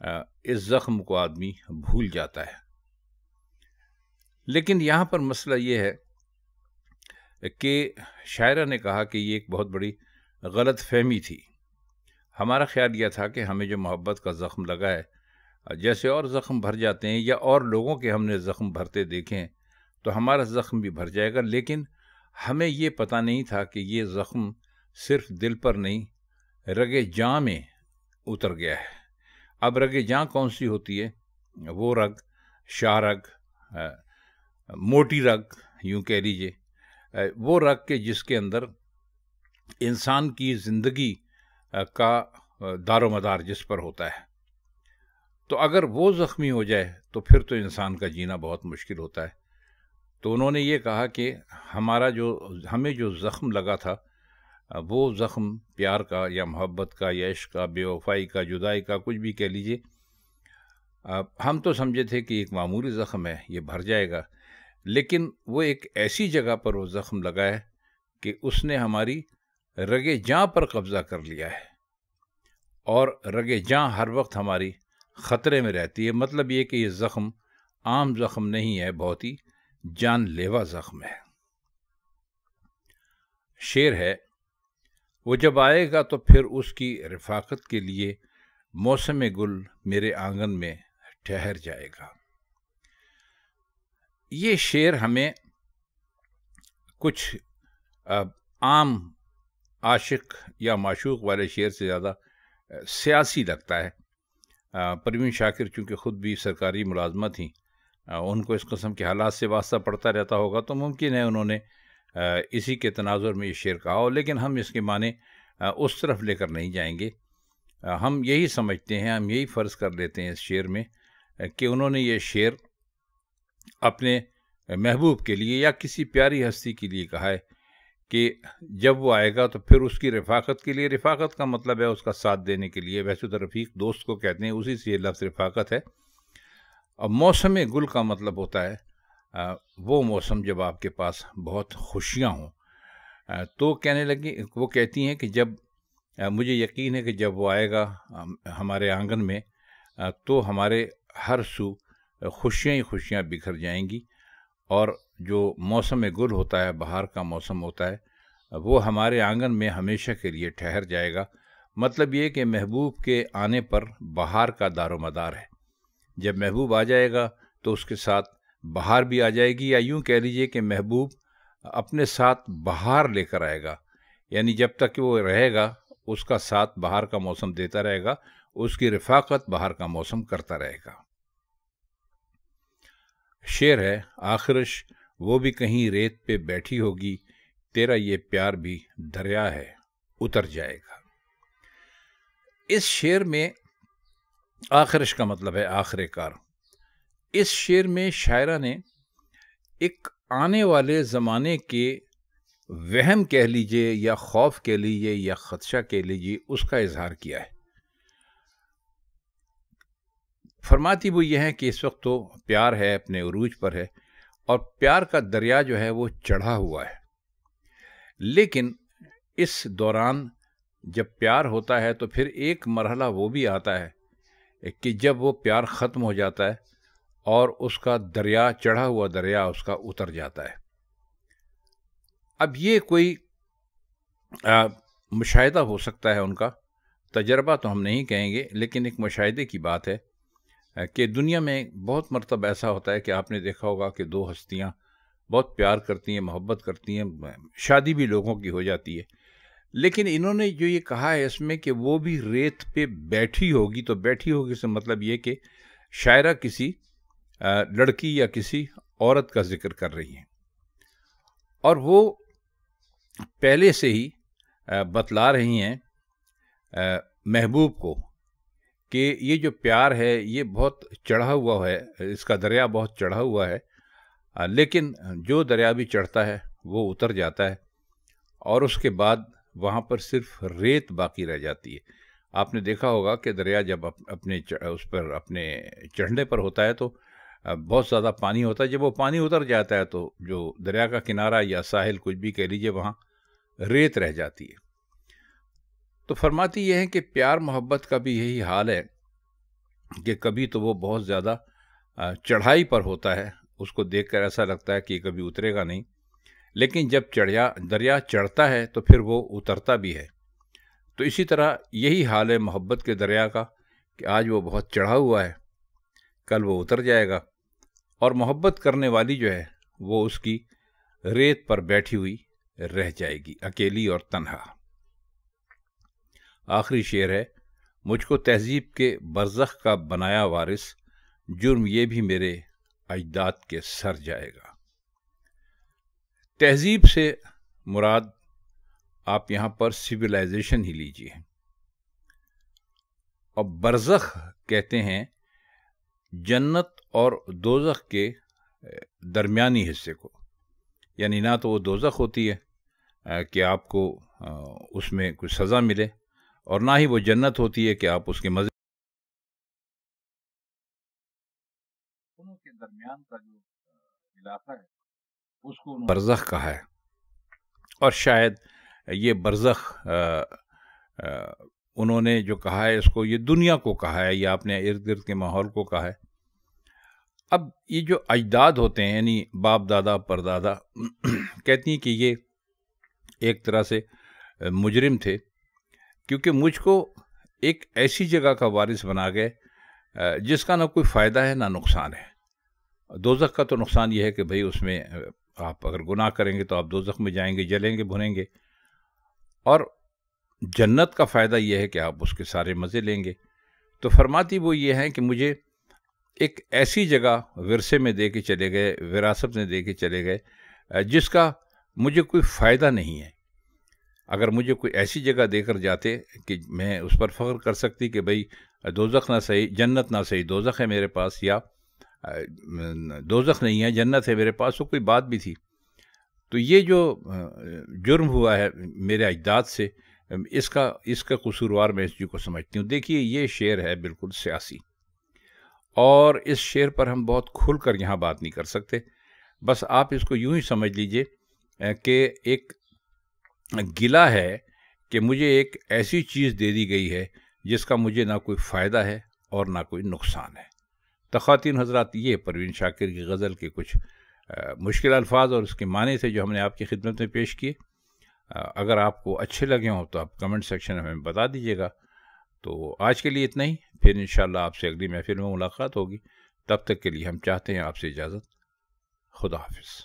اس زخم کو آدمی بھول جاتا ہے۔ لیکن یہاں پر مسئلہ یہ ہے کہ شاعرہ نے کہا کہ یہ ایک بہت بڑی غلط فہمی تھی۔ ہمارا خیال یہ تھا کہ ہمیں جو محبت کا زخم لگا ہے، جیسے اور زخم بھر جاتے ہیں یا اور لوگوں کے ہم نے زخم بھرتے دیکھے ہیں، تو ہمارا زخم بھی بھر جائے گا، لیکن ہمیں یہ پتہ نہیں تھا کہ یہ زخم صرف دل پر نہیں، رگ جاں میں اتر گیا ہے۔ اب رگ جاں کون سی ہوتی ہے؟ وہ رگ، شاہ رگ، موٹی رگ، یوں کہہ لیجئے، وہ رگ کے جس کے اندر انسان کی زندگی کا دار و مدار جس پر ہوتا ہے۔ تو اگر وہ زخمی ہو جائے تو پھر تو انسان کا جینا بہت مشکل ہوتا ہے۔ تو انہوں نے یہ کہا کہ ہمیں جو زخم لگا تھا، وہ زخم پیار کا یا محبت کا یا عشق کا، بے وفائی کا، جدائی کا، کچھ بھی کہہ لیجئے، ہم تو سمجھے تھے کہ ایک معمولی زخم ہے، یہ بھر جائے گا، لیکن وہ ایک ایسی جگہ پر وہ زخم لگا ہے کہ اس نے ہماری رگ جاں پر قبضہ کر لیا ہے، اور رگ جاں ہر وقت ہماری خطرے میں رہتی ہے۔ مطلب یہ کہ یہ زخم عام زخم نہیں ہے، بہت ہی جان لیوا زخم ہے۔ شعر ہے، وہ جب آئے گا تو پھر اس کی رفاقت کے لیے موسم گل میرے آنگن میں ٹھہر جائے گا۔ یہ شعر ہمیں کچھ عام عاشق یا معشوق والے شعر سے زیادہ سیاسی لگتا ہے۔ پروین شاکر چونکہ خود بھی سرکاری ملازمہ تھیں، ان کو اس قسم کے حالات سے واسطہ پڑتا رہتا ہوگا، تو ممکن ہے انہوں نے اسی کے تناظر میں یہ شعر کہا ہو، لیکن ہم اس کے معنی اس طرف لے کر نہیں جائیں گے۔ ہم یہی سمجھتے ہیں، ہم یہی فرض کر لیتے ہیں اس شعر میں کہ انہوں نے یہ شعر اپنے محبوب کے لیے یا کسی پیاری ہستی کے لیے کہا ہے کہ جب وہ آئے گا تو پھر اس کی رفاقت کے لیے، رفاقت کا مطلب ہے اس کا ساتھ دینے کے لیے، ویسے تو رفیق دوست کو کہتے ہیں، اسی سے یہ لفظ رفاقت ہے۔ اور موسم گل کا مطلب ہوتا ہے وہ موسم جب آپ کے پاس بہت خوشیاں ہوں۔ تو کہنے لگی، وہ کہتی ہیں کہ جب مجھے یقین ہے کہ جب وہ آئے گا ہمارے آنگن میں تو ہمارے ہر سو خوشیاں ہی خوشیاں بکھر جائیں گی، اور جو موسم گل ہوتا ہے، بہار کا موسم ہوتا ہے، وہ ہمارے آنگن میں ہمیشہ کے لیے ٹھہر جائے گا۔ مطلب یہ کہ محبوب کے آنے پر بہار کا دار و مدار ہے۔ جب محبوب آ جائے گا تو اس کے ساتھ بہار بھی آ جائے گی، یا یوں کہہ لیجئے کہ محبوب اپنے ساتھ بہار لے کر آئے گا، یعنی جب تک کہ وہ رہے گا اس کا ساتھ بہار کا موسم دیتا رہے گا، اس کی رفاقت بہار کا موسم کرتا رہے گا۔ شعر ہے، آخرش وہ بھی کہیں ریت پہ بیٹھی ہوگی، تیرا یہ پیار بھی دریا ہے، اتر جائے گا۔ اس شعر میں آخرش کا مطلب ہے آخر کار۔ اس شعر میں شاعرہ نے ایک آنے والے زمانے کے وہم کہہ لیجئے یا خوف کہہ لیجئے یا خدشہ کہہ لیجئے، اس کا اظہار کیا ہے۔ فرماتی وہ یہ ہے کہ اس وقت تو پیار ہے، اپنے عروج پر ہے، اور پیار کا دریا جو ہے وہ چڑھا ہوا ہے، لیکن اس دوران جب پیار ہوتا ہے تو پھر ایک مرحلہ وہ بھی آتا ہے کہ جب وہ پیار ختم ہو جاتا ہے اور اس کا دریا، چڑھا ہوا دریا اس کا اتر جاتا ہے۔ اب یہ کوئی مشاہدہ ہو سکتا ہے، ان کا تجربہ تو ہم نہیں کہیں گے، لیکن ایک مشاہدے کی بات ہے کہ دنیا میں بہت مرتبہ ایسا ہوتا ہے کہ آپ نے دیکھا ہوگا کہ دو ہستیاں بہت پیار کرتی ہیں، محبت کرتی ہیں، شادی بھی لوگوں کی ہو جاتی ہے، لیکن انہوں نے جو یہ کہا ہے اس میں کہ وہ بھی ریت پہ بیٹھی ہوگی، تو بیٹھی ہوگی سے مطلب یہ کہ شاعرہ کسی لڑکی یا کسی عورت کا ذکر کر رہی ہیں، اور وہ پہلے سے ہی بتلا رہی ہیں محبوب کو کہ یہ جو پیار ہے یہ بہت چڑھا ہوا ہے، اس کا دریا بہت چڑھا ہوا ہے، لیکن جو دریا بھی چڑھتا ہے وہ اتر جاتا ہے، اور اس کے بعد وہاں پر صرف ریت باقی رہ جاتی ہے۔ آپ نے دیکھا ہوگا کہ دریا جب اپنے چڑھنے پر ہوتا ہے تو بہت زیادہ پانی ہوتا ہے، جب وہ پانی اتر جاتا ہے تو جو دریا کا کنارہ یا ساحل کچھ بھی کہہ لیجیے، وہاں ریت رہ جاتی ہے۔ تو فرماتی یہ ہے کہ پیار محبت کا بھی یہی حال ہے کہ کبھی تو وہ بہت زیادہ چڑھائی پر ہوتا ہے، اس کو دیکھ کر ایسا لگتا ہے کہ یہ کبھی اترے گا نہیں، لیکن جب دریا چڑھتا ہے تو پھر وہ اترتا بھی ہے۔ تو اسی طرح یہی حال ہے محبت کے دریا کا، کہ آج وہ بہت چڑھا ہوا ہے، کل وہ اتر جائے گا، اور محبت کرنے والی جو ہے وہ اس کی ریت پر بیٹھی ہوئی رہ جائے گی، اکیلی اور تنہا۔ آخری شعر ہے، مجھ کو تہذیب کے برزخ کا بنایا وارث، جرم یہ بھی میرے اجداد کے سر جائے گا۔ تہذیب سے مراد آپ یہاں پر سویلائزیشن ہی لیجیے، اور برزخ کہتے ہیں جنت اور دوزخ کے درمیانی حصے کو، یعنی نہ تو وہ دوزخ ہوتی ہے کہ آپ کو اس میں کوئی سزا ملے، اور نہ ہی وہ جنت ہوتی ہے کہ آپ اس کے مزے، دونوں کے درمیان کا جو علاقہ ہے اس کو برزخ کہا ہے۔ اور شاید یہ برزخ انہوں نے جو کہا ہے اس کو، یہ دنیا کو کہا ہے یا اپنے ارد گرد کے ماحول کو کہا ہے۔ اب یہ جو اجداد ہوتے ہیں، یعنی باپ دادا پردادا، کہتی ہیں کہ یہ ایک طرح سے مجرم تھے، کیونکہ مجھ کو ایک ایسی جگہ کا وارث بنا گئے جس کا نہ کوئی فائدہ ہے نہ نقصان ہے۔ دوزخ کا تو نقصان یہ ہے کہ بھئی اس میں آپ اگر گناہ کریں گے تو آپ دوزخ میں جائیں گے، جلیں گے، بھنیں گے، اور جنت کا فائدہ یہ ہے کہ آپ اس کے سارے مزے لیں گے۔ تو فرماتی وہ یہ ہیں کہ مجھے ایک ایسی جگہ ورثے میں دے کے چلے گئے، وراثت میں دے کے چلے گئے جس کا مجھے کوئی فائدہ نہیں ہے۔ اگر مجھے کوئی ایسی جگہ دے کر جاتے کہ میں اس پر فخر کر سکتی کہ بھئی دوزخ نہ صحیح جنت نہ صحیح دوزخ ہے میرے پاس، یا دوزخ نہیں ہے جنت ہے میرے پاس، تو کوئی بات بھی تھی۔ تو یہ جو جرم ہوا ہے میرے اجداد سے، اس کا قصوروار میں اس چیز کو سمجھتی ہوں۔ دیکھیے یہ شعر ہے بالکل سیاسی، اور اس شعر پر ہم بہت کھل کر یہاں بات نہیں کر سکتے، بس آپ اس کو یوں ہی سمجھ لیجئے کہ ایک گلہ ہے کہ مجھے ایک ایسی چیز دے دی گئی ہے جس کا مجھے نہ کوئی فائدہ ہے اور نہ کوئی نقصان ہے۔ تو خواتین حضرات، یہ پروین شاکر کی غزل کے کچھ مشکل الفاظ اور اس کے معنی تھے جو ہم نے آپ کی خدمت میں پیش کیے۔ اگر آپ کو اچھے لگے ہوں تو آپ کمنٹ سیکشن میں ہمیں بتا دیجیے گا۔ تو آج کے لیے اتنا ہی، پھر انشاءاللہ آپ سے اگلی محفل میں ملاقات ہوگی۔ تب تک کے لیے ہم چاہتے ہیں آپ سے اجازت۔ خدا حافظ۔